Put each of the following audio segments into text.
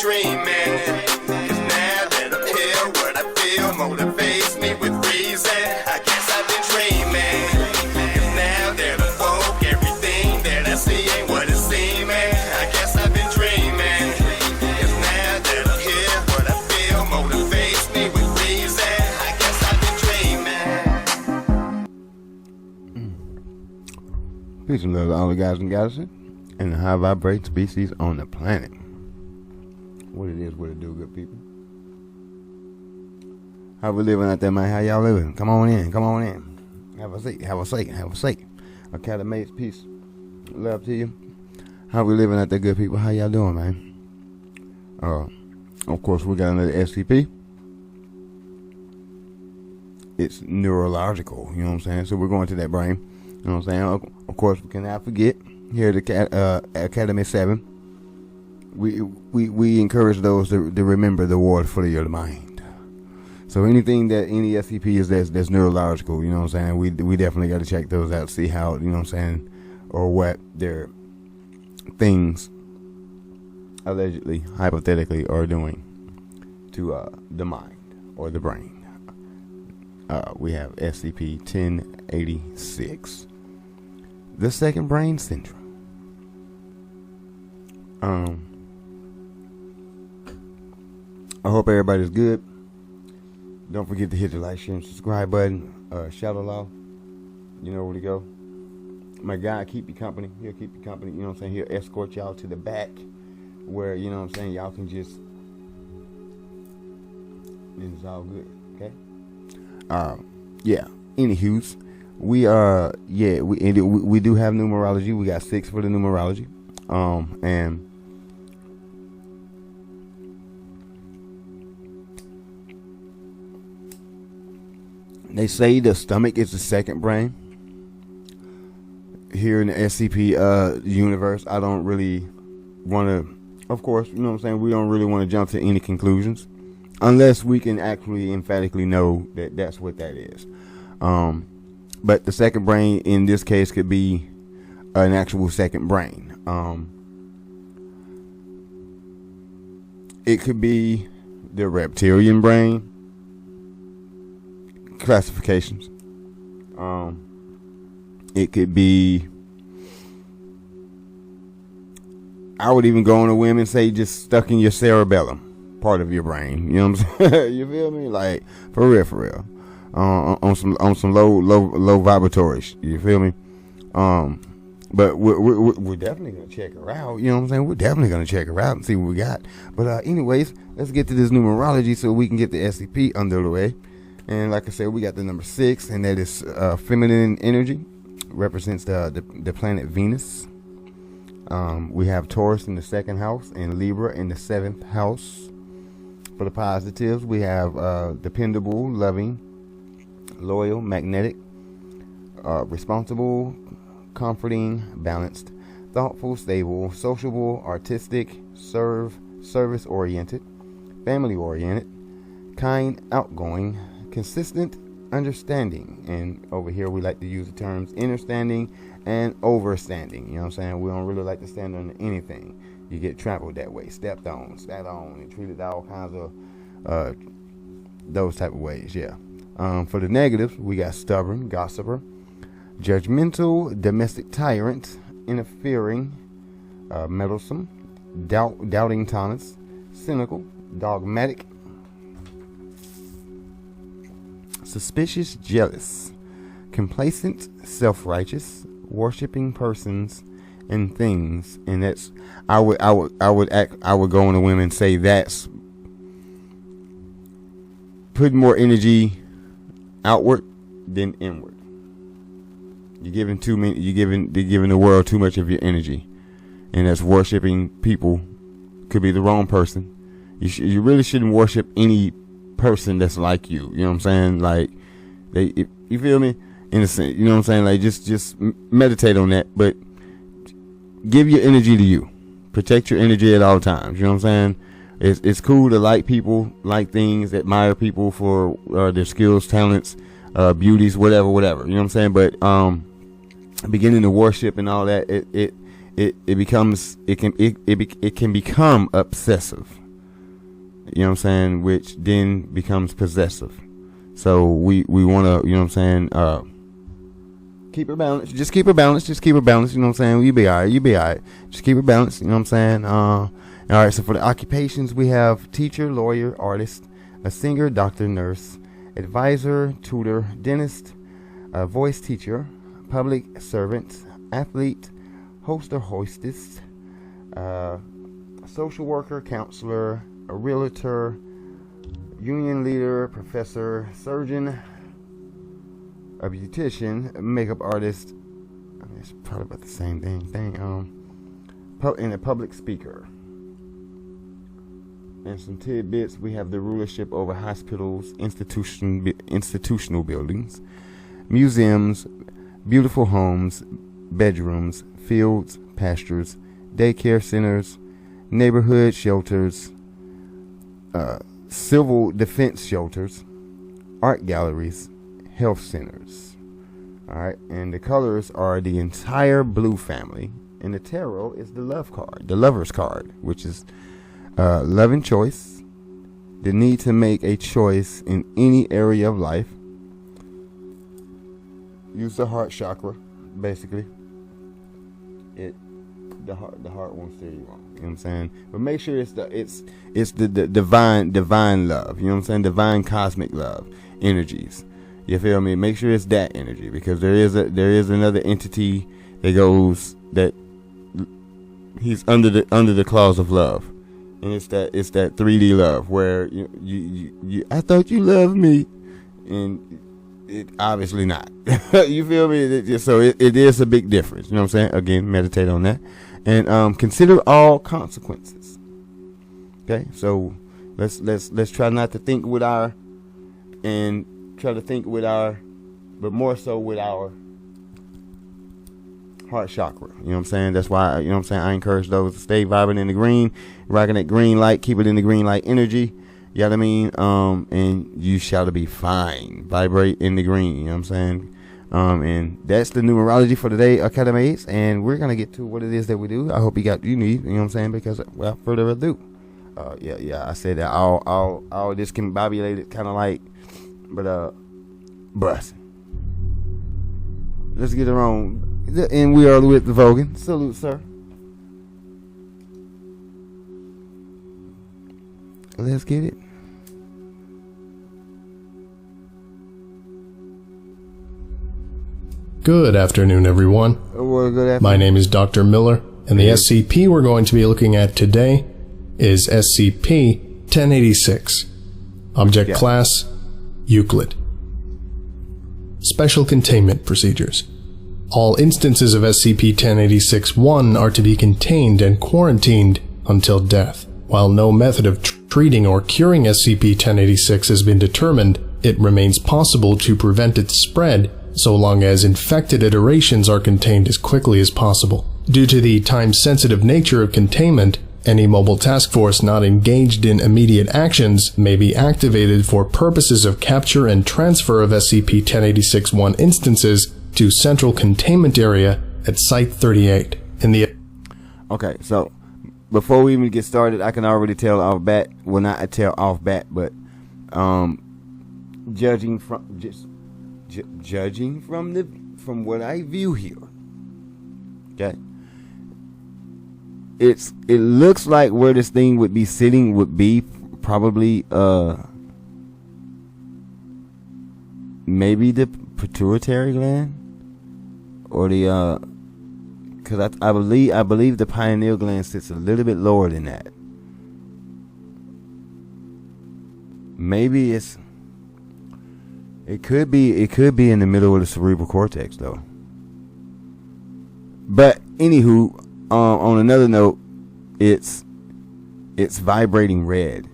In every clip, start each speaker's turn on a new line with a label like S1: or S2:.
S1: dreaming. 'Cause now that I'm here, what I feel motivates me with reason. I guess I've been dreaming. 'Cause now that I'm woke, everything that I see ain't what it seeming. I guess I've been dreaming. 'Cause now that I'm here, what I feel motivates me with reason. I guess I've been dreaming.
S2: Peace and love to all the guys and gals and the high vibrating species on the planet. What it is, what it do, good people. How we living out there, man? How y'all living? Come on in, come on in. Have a seat, have a seat, have a seat. Academy, peace, love to you. How we living out there, good people? How y'all doing, man? Of course, we got another SCP. It's neurological, you know what I'm saying? So we're going to that brain, you know what I'm saying? Of course, we cannot forget here at the Academy 7. We encourage those to remember the water for your mind. So anything that any SCP is that's neurological, you know what I'm saying? We definitely got to check those out, see how, you know what I'm saying, or what their things allegedly, hypothetically, are doing to the mind or the brain. We have SCP-1086, the second brain syndrome. I hope everybody's good. Don't forget to hit the like, share, and subscribe button. Shadow Law, you know where to go. My guy, keep you company. He'll keep you company. You know what I'm saying? He'll escort y'all to the back where, you know what I'm saying, y'all can just, it's all good. Okay? Yeah. Anywho's, we do have numerology. We got 6 for the numerology. And they say the stomach is the second brain. Here in the SCP universe, I don't really want to, of course, you know what I'm saying, we don't really want to jump to any conclusions unless we can actually emphatically know that that's what that is. But the second brain in this case could be an actual second brain. It could be the reptilian brain. Classifications. It could be, I would even go on a whim and say just stuck in your cerebellum, part of your brain. You know what I'm saying? You feel me? Like for real. On some low vibratory. You feel me? But we're definitely gonna check her out. You know what I'm saying? We're definitely gonna check her out and see what we got. But anyways, let's get to this numerology so we can get the SCP under the way. And like I said, we got the number 6, and that is feminine energy. Represents the planet Venus. We have Taurus in the 2nd house and Libra in the 7th house. For the positives, we have dependable, loving, loyal, magnetic, responsible, comforting, balanced, thoughtful, stable, sociable, artistic, service-oriented, family-oriented, kind, outgoing, consistent, understanding. And over here we like to use the terms understanding and overstanding. You know what I'm saying? We don't really like to stand on anything. You get trampled that way, stepped on, spat on, and treated all kinds of those type of ways. Yeah. For the negatives, we got stubborn, gossiper, judgmental, domestic tyrant, interfering, meddlesome, doubting Thomas, cynical, dogmatic, suspicious, jealous, complacent, self-righteous, worshiping persons and things. And that's, I would go on a whim and say that's putting more energy outward than inward. You're giving the world too much of your energy, and that's worshiping people. Could be the wrong person. You really shouldn't worship any person that's like you. You know what I'm saying? Like, you feel me? In a sense, you know what I'm saying? Like, just meditate on that, but give your energy to you. Protect your energy at all times. You know what I'm saying? It's cool to like people, like things, admire people for their skills, talents, beauties, whatever. You know what I'm saying? But beginning to worship and all that, it can become obsessive. you know what I'm saying, which then becomes possessive. So we want to, you know what I'm saying, keep her balanced. Just keep her balanced. Just keep her balanced. You know what I'm saying? You be all right. Just keep her balanced. You know what I'm saying? All right. So for the occupations, we have teacher, lawyer, artist, a singer, doctor, nurse, advisor, tutor, dentist, a voice teacher, public servant, athlete, host or hostess, a social worker, counselor, a realtor, union leader, professor, surgeon, a beautician, a makeup artist. I mean, it's probably about the same thing. And a public speaker. And some tidbits: we have the rulership over hospitals, institutional buildings, museums, beautiful homes, bedrooms, fields, pastures, daycare centers, neighborhood shelters, civil defense shelters, art galleries, health centers. Alright, and the colors are the entire blue family, and the tarot is the love card, the lover's card, which is love and choice, the need to make a choice in any area of life. Use the heart chakra, basically. The heart won't steer you wrong. You know what I'm saying? But make sure it's the divine love. You know what I'm saying? Divine cosmic love energies. You feel me? Make sure it's that energy, because there is another entity that goes that he's under the claws of love, and it's that 3D love where you I thought you loved me, and it obviously not. You feel me? So it is a big difference. You know what I'm saying? Again, meditate on that, and consider all consequences. Okay, so let's try not to think with our, and try to think with our, but more so with our heart chakra. You know what I'm saying? That's why, you know what I'm saying, I encourage those to stay vibing in the green, rocking that green light, keep it in the green light energy. You know what I mean? And you shall be fine. Vibrate in the green. You know what I'm saying? And that's the numerology for today, Academates. And we're gonna get to what it is that we do. I hope you got what you need. You know what I'm saying? Because, well, further ado, I said that all discombobulated, kind of like, but bustin'. Let's get it on. And we are with the Volgun. Salute, sir. Let's get it.
S3: Good afternoon, everyone.
S2: Well, good afternoon.
S3: My name is Dr. Miller, and the SCP we're going to be looking at today is SCP-1086. Object Class, Euclid. Special Containment Procedures. All instances of SCP-1086-1 are to be contained and quarantined until death. While no method of treating or curing SCP-1086 has been determined, it remains possible to prevent its spread so long as infected iterations are contained as quickly as possible. Due to the time-sensitive nature of containment, any mobile task force not engaged in immediate actions may be activated for purposes of capture and transfer of SCP-1086-1 instances to Central Containment Area at Site-38.
S2: Okay, so before we even get started, I can already tell off bat. Well, not tell off bat, but judging from from what I view here, okay, it looks like where this thing would be sitting would be probably maybe the pituitary gland, or the because I believe the pineal gland sits a little bit lower than that. Maybe it could be in the middle of the cerebral cortex though. But anywho, on another note, it's vibrating red,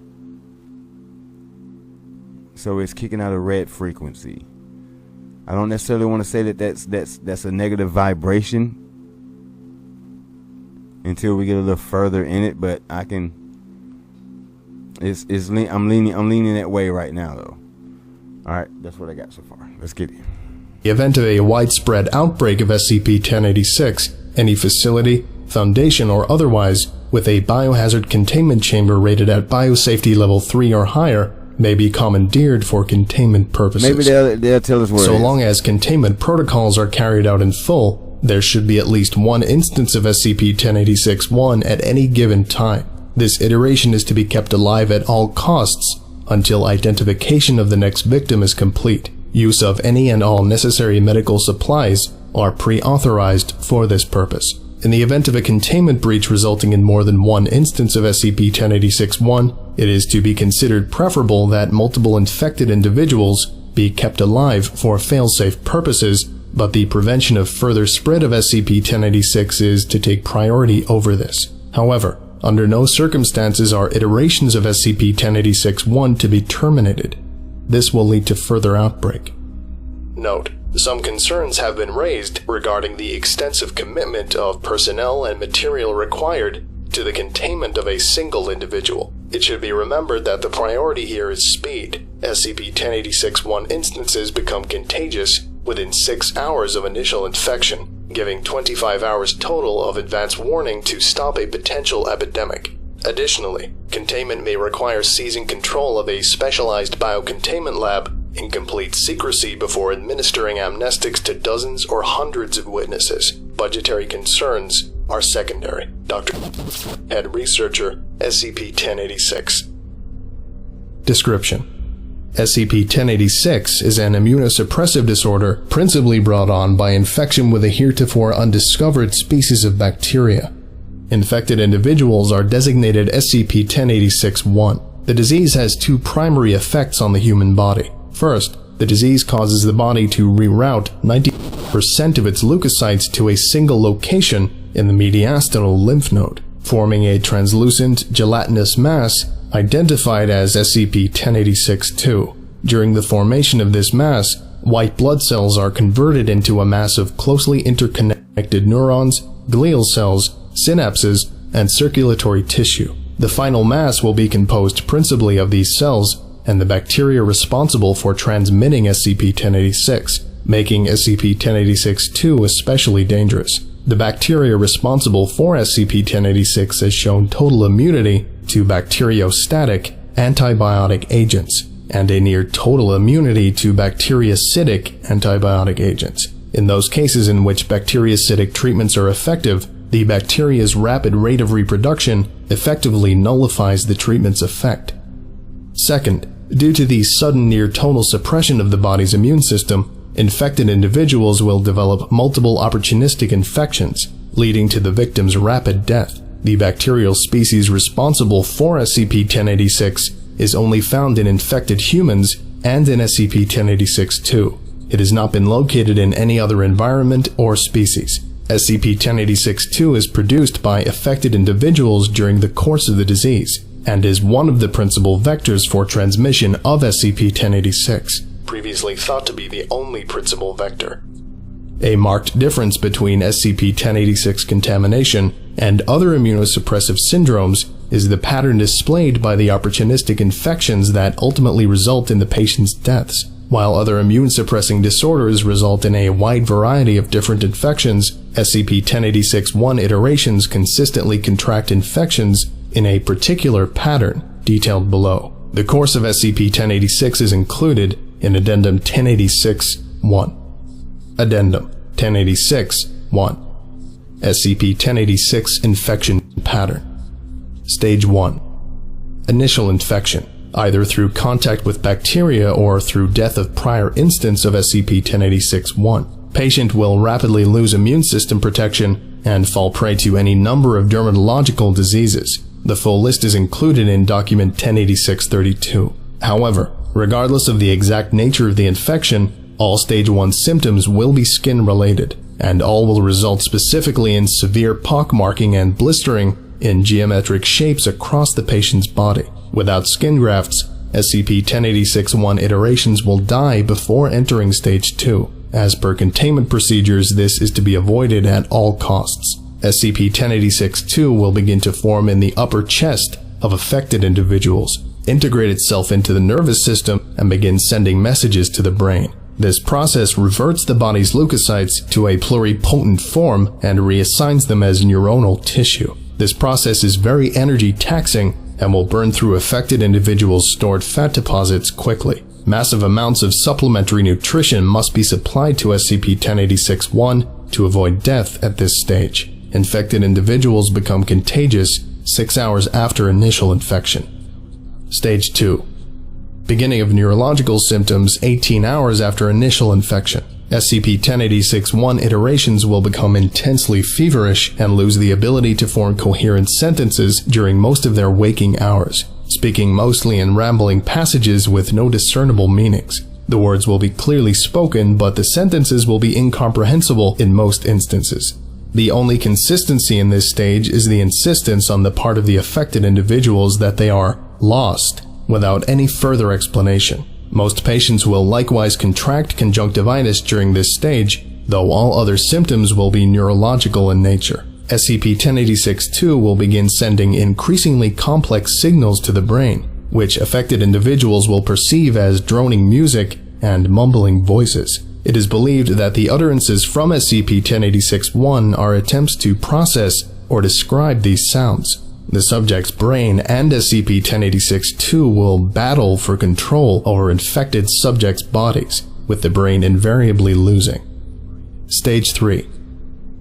S2: so it's kicking out a red frequency. I don't necessarily want to say that that's a negative vibration until we get a little further in it, but I can. I'm leaning that way right now though. All right, that's what I got so far. Let's get it.
S3: In the event of a widespread outbreak of SCP-1086, any facility, foundation, or otherwise with a biohazard containment chamber rated at biosafety level 3 or higher may be commandeered for containment purposes.
S2: Maybe they'll tell us where
S3: So long as containment protocols are carried out in full, there should be at least one instance of SCP-1086-1 at any given time. This iteration is to be kept alive at all costs until identification of the next victim is complete. Use of any and all necessary medical supplies are pre-authorized for this purpose. In the event of a containment breach resulting in more than one instance of SCP-1086-1, it is to be considered preferable that multiple infected individuals be kept alive for fail-safe purposes, but the prevention of further spread of SCP-1086 is to take priority over this. However, under no circumstances are iterations of SCP-1086-1 to be terminated. This will lead to further outbreak. Note: some concerns have been raised regarding the extensive commitment of personnel and material required to the containment of a single individual. It should be remembered that the priority here is speed. SCP-1086-1 instances become contagious within 6 hours of initial infection, giving 25 hours total of advance warning to stop a potential epidemic. Additionally, containment may require seizing control of a specialized biocontainment lab in complete secrecy before administering amnestics to dozens or hundreds of witnesses. Budgetary concerns are secondary. Dr. Head Researcher, SCP-1086. Description: SCP-1086 is an immunosuppressive disorder principally brought on by infection with a heretofore undiscovered species of bacteria. Infected individuals are designated SCP-1086-1. The disease has two primary effects on the human body. First, the disease causes the body to reroute 90% of its leukocytes to a single location in the mediastinal lymph node, forming a translucent, gelatinous mass identified as SCP-1086-2. During the formation of this mass, white blood cells are converted into a mass of closely interconnected neurons, glial cells, synapses, and circulatory tissue. The final mass will be composed principally of these cells and the bacteria responsible for transmitting SCP-1086, making SCP-1086-2 especially dangerous. The bacteria responsible for SCP-1086 has shown total immunity to bacteriostatic antibiotic agents, and a near total immunity to bactericidal antibiotic agents. In those cases in which bactericidal treatments are effective, the bacteria's rapid rate of reproduction effectively nullifies the treatment's effect. Second, due to the sudden near-total suppression of the body's immune system, infected individuals will develop multiple opportunistic infections, leading to the victim's rapid death. The bacterial species responsible for SCP-1086 is only found in infected humans and in SCP-1086-2. It has not been located in any other environment or species. SCP-1086-2 is produced by affected individuals during the course of the disease, and is one of the principal vectors for transmission of SCP-1086, previously thought to be the only principal vector. A marked difference between SCP-1086 contamination and other immunosuppressive syndromes is the pattern displayed by the opportunistic infections that ultimately result in the patient's deaths. While other immune-suppressing disorders result in a wide variety of different infections, SCP-1086-1 iterations consistently contract infections in a particular pattern, detailed below. The course of SCP-1086 is included in Addendum 1086-1. Addendum 1086-1. SCP-1086 Infection Pattern. Stage 1. Initial infection, either through contact with bacteria or through death of prior instance of SCP-1086-1. Patient will rapidly lose immune system protection and fall prey to any number of dermatological diseases. The full list is included in Document 1086-32. However, regardless of the exact nature of the infection, all Stage 1 symptoms will be skin-related, and all will result specifically in severe pockmarking and blistering in geometric shapes across the patient's body. Without skin grafts, SCP-1086-1 iterations will die before entering Stage 2. As per containment procedures, this is to be avoided at all costs. SCP-1086-2 will begin to form in the upper chest of affected individuals, integrate itself into the nervous system, and begin sending messages to the brain. This process reverts the body's leukocytes to a pluripotent form and reassigns them as neuronal tissue. This process is very energy taxing and will burn through affected individuals' stored fat deposits quickly. Massive amounts of supplementary nutrition must be supplied to SCP-1086-1 to avoid death at this stage. Infected individuals become contagious 6 hours after initial infection. Stage 2. Beginning of neurological symptoms 18 hours after initial infection. SCP-1086-1 iterations will become intensely feverish and lose the ability to form coherent sentences during most of their waking hours, speaking mostly in rambling passages with no discernible meanings. The words will be clearly spoken, but the sentences will be incomprehensible in most instances. The only consistency in this stage is the insistence on the part of the affected individuals that they are lost, without any further explanation. Most patients will likewise contract conjunctivitis during this stage, though all other symptoms will be neurological in nature. SCP-1086-2 will begin sending increasingly complex signals to the brain, which affected individuals will perceive as droning music and mumbling voices. It is believed that the utterances from SCP-1086-1 are attempts to process or describe these sounds. The subject's brain and SCP-1086-2 will battle for control over infected subjects' bodies, with the brain invariably losing. Stage 3.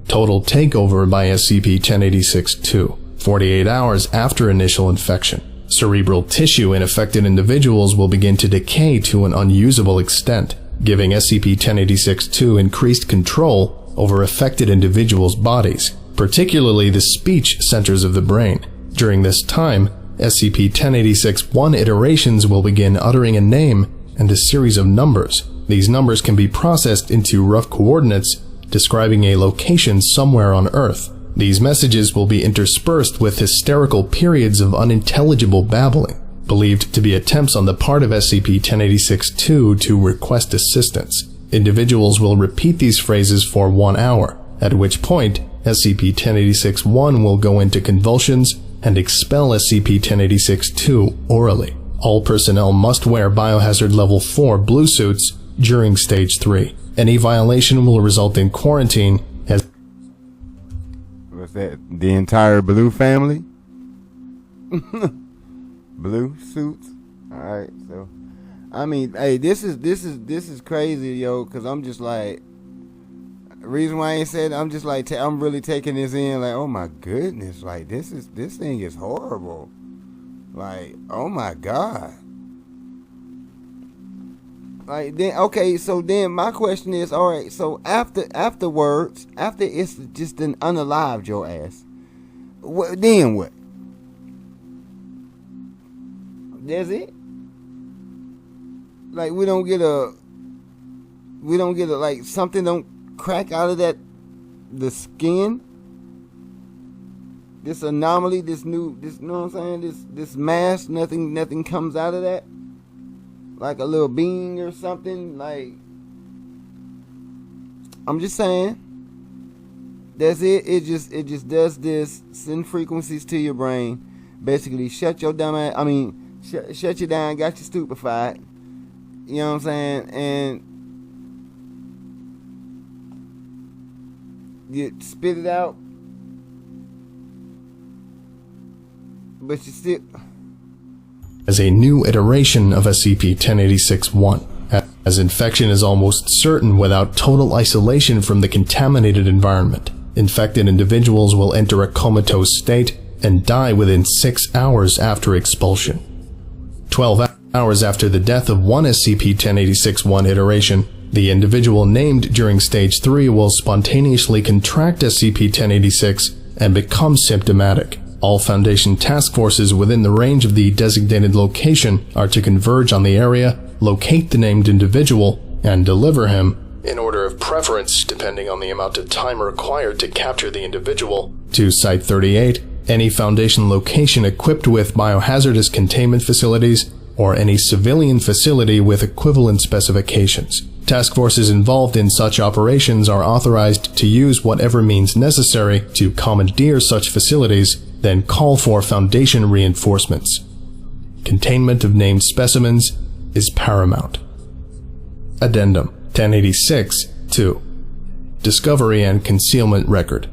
S3: Total takeover by SCP-1086-2. 48 hours after initial infection. Cerebral tissue in affected individuals will begin to decay to an unusable extent, giving SCP-1086-2 increased control over affected individuals' bodies, particularly the speech centers of the brain. During this time, SCP-1086-1 iterations will begin uttering a name and a series of numbers. These numbers can be processed into rough coordinates describing a location somewhere on Earth. These messages will be interspersed with hysterical periods of unintelligible babbling, believed to be attempts on the part of SCP-1086-2 to request assistance. Individuals will repeat these phrases for 1 hour, at which point SCP-1086-1 will go into convulsions and expel SCP-1086-2 orally. All personnel must wear Biohazard Level 4 blue suits during Stage 3. Any violation will result in quarantine as...
S2: What's that? The entire blue family? Blue suits? Alright, so... I mean, hey, this is crazy, yo, because I'm just like... Reason why I ain't said, I'm just like, I'm really taking this in, like, oh my goodness, like, this thing is horrible. Like, oh my God. Like, then, okay, so then my question is, all right, so afterwards, after it's just an unalived your ass, then what? That's it? Like, we don't get a, like, something don't crack out of the skin, this anomaly, this you know what I'm saying, this mass, nothing comes out of that, like a little being or something. Like, I'm just saying, that's it. It just does this, send frequencies to your brain, basically shut your dumb ass, shut you down, got you stupefied, you know what I'm saying, and you spit it out, but you still...
S3: as a new iteration of SCP-1086-1, as infection is almost certain without total isolation from the contaminated environment. Infected individuals will enter a comatose state and die within 6 hours after expulsion. 12 hours after the death of one SCP-1086-1 iteration, the individual named during Stage 3 will spontaneously contract SCP-1086 and become symptomatic. All Foundation task forces within the range of the designated location are to converge on the area, locate the named individual, and deliver him, in order of preference depending on the amount of time required to capture the individual, to Site-38, any Foundation location equipped with biohazardous containment facilities, or any civilian facility with equivalent specifications. Task forces involved in such operations are authorized to use whatever means necessary to commandeer such facilities, then call for Foundation reinforcements. Containment of named specimens is paramount. Addendum 1086-2. Discovery and Concealment Record.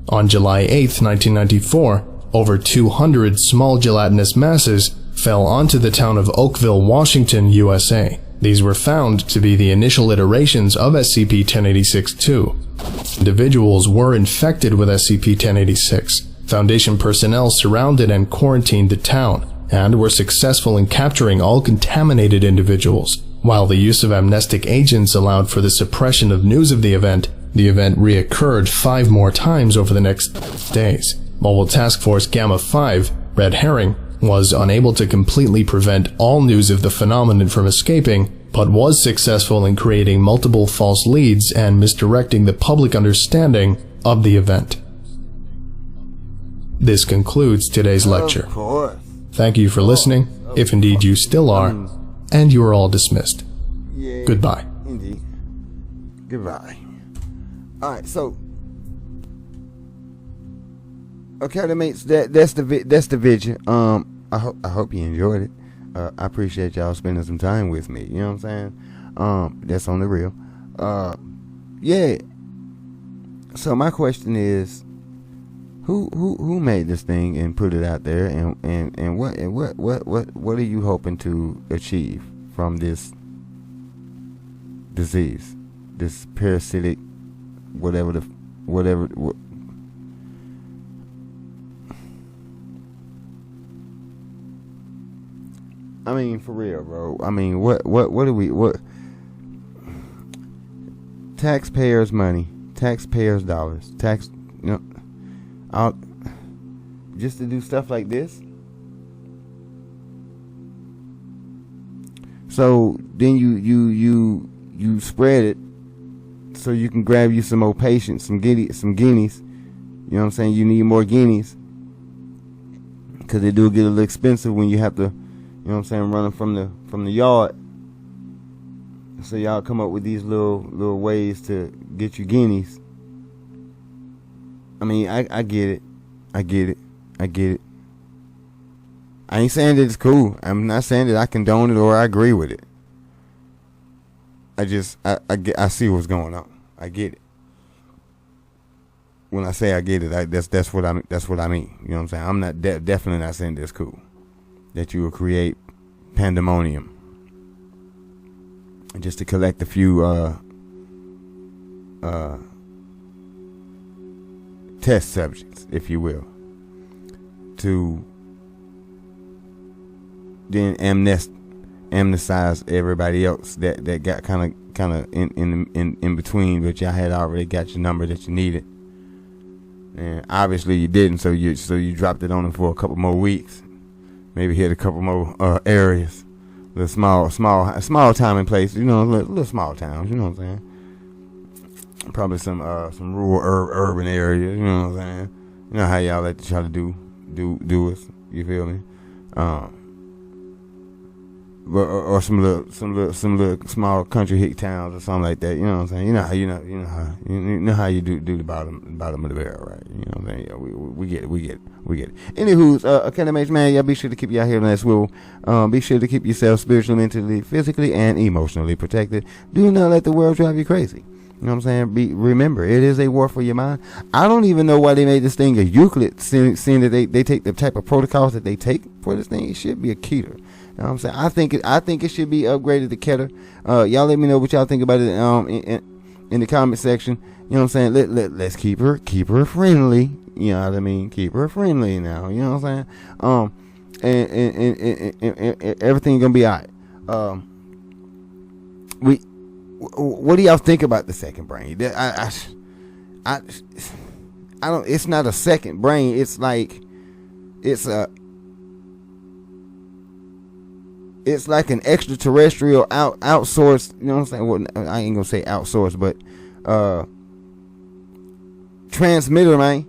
S3: On July 8, 1994, over 200 small gelatinous masses fell onto the town of Oakville, Washington, USA. These were found to be the initial iterations of SCP-1086-2. Individuals were infected with SCP-1086. Foundation personnel surrounded and quarantined the town, and were successful in capturing all contaminated individuals. While the use of amnestic agents allowed for the suppression of news of the event reoccurred 5 more times over the next days. Mobile Task Force Gamma 5, Red Herring, was unable to completely prevent all news of the phenomenon from escaping, but was successful in creating multiple false leads and misdirecting the public understanding of the event. This concludes today's lecture.
S2: Of course.
S3: Thank you for listening, if indeed you still are, and you are all dismissed.
S2: Yeah,
S3: Goodbye.
S2: Indeed. Goodbye. Alright, so okay, mates, that's the video. I hope you enjoyed it. I appreciate y'all spending some time with me. You know what I'm saying? That's on the real. Yeah. So my question is, who made this thing and put it out there, and what are you hoping to achieve from this disease, this parasitic, whatever. I mean, for real, bro. I mean, what taxpayers' money, taxpayers' dollars, just to do stuff like this. So then you spread it so you can grab you some more patients, some guineas. You know what I'm saying? You need more guineas, because they do get a little expensive when you have to, you know what I'm saying, running from the yard. So y'all come up with these little ways to get you guineas. I mean, I get it. I get it. I ain't saying that it's cool. I'm not saying that I condone it or I agree with it. I see what's going on. I get it. When I say I get it, that's what I mean. You know what I'm saying? I'm not definitely not saying that's cool. That you will create pandemonium just to collect a few test subjects, if you will, to then amnestize everybody else that got kind of in between, but y'all had already got your number that you needed, and obviously you didn't, so you dropped it on them for a couple more weeks, maybe hit a couple more areas, little small time and place, you know, little small towns, you know what I'm saying? Probably some rural urban areas, you know what I'm saying? You know how y'all like to try to do us, you feel me? Or some little small country hick towns or something like that, you know what I'm saying? You know how you do the bottom of the barrel, right? You know what I'm saying? Yeah, we get it. Anywho's, Academy man, y'all be sure to keep y'all here on that swivel. Be sure to keep yourself spiritually, mentally, physically, and emotionally protected. Do not let the world drive you crazy. You know what I'm saying? Remember, it is a war for your mind. I don't even know why they made this thing a Euclid, seeing that they take the type of protocols that they take for this thing. It should be a Keter. You know what I'm saying? I think it should be upgraded to Keter. Y'all let me know what y'all think about it in the comment section. You know what I'm saying? Let's keep her friendly. You know what I mean? Keep her friendly now. You know what I'm saying? And everything gonna be alright. What do y'all think about the second brain? I don't. It's not a second brain. It's like it's like an extraterrestrial outsourced. You know what I'm saying? Well, I ain't gonna say outsourced, but transmitter, man.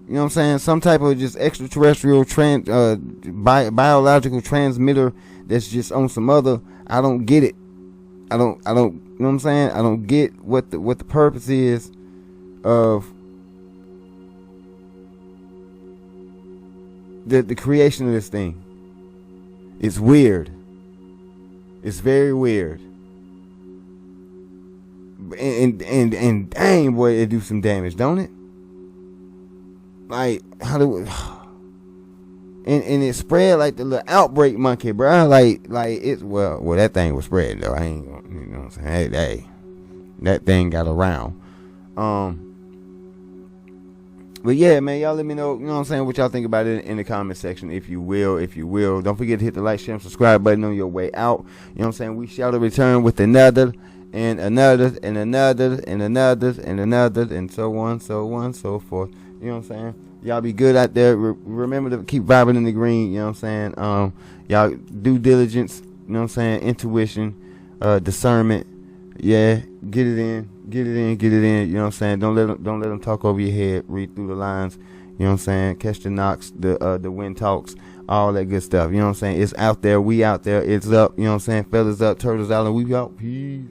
S2: You know what I'm saying? Some type of just extraterrestrial biological transmitter that's just on some other. I don't get it. I don't. You know what I'm saying? I don't get what the purpose is of the creation of this thing. It's weird. It's very weird. And dang, boy, it do some damage, don't it? like, how do we, and it spread like the little outbreak monkey, bro. Like it's well that thing was spread though. I ain't gonna, you know what I'm saying? Hey, that thing got around. But yeah, man, y'all let me know, you know what I'm saying, what y'all think about it in the comment section, if you will. Don't forget to hit the like, share, and subscribe button on your way out. You know what I'm saying? We shall return with another, and another, and another, and another, and another, and so on, so forth. You know what I'm saying? Y'all be good out there. Remember to keep vibing in the green, you know what I'm saying? Y'all due diligence, you know what I'm saying, intuition, discernment. Yeah, get it in, you know what I'm saying? Don't let them talk over your head. Read through the lines, you know what I'm saying? Catch the knocks, the wind talks, all that good stuff, you know what I'm saying? It's out there, we out there, it's up, you know what I'm saying? Fellas up, turtles out, and we out. Peace.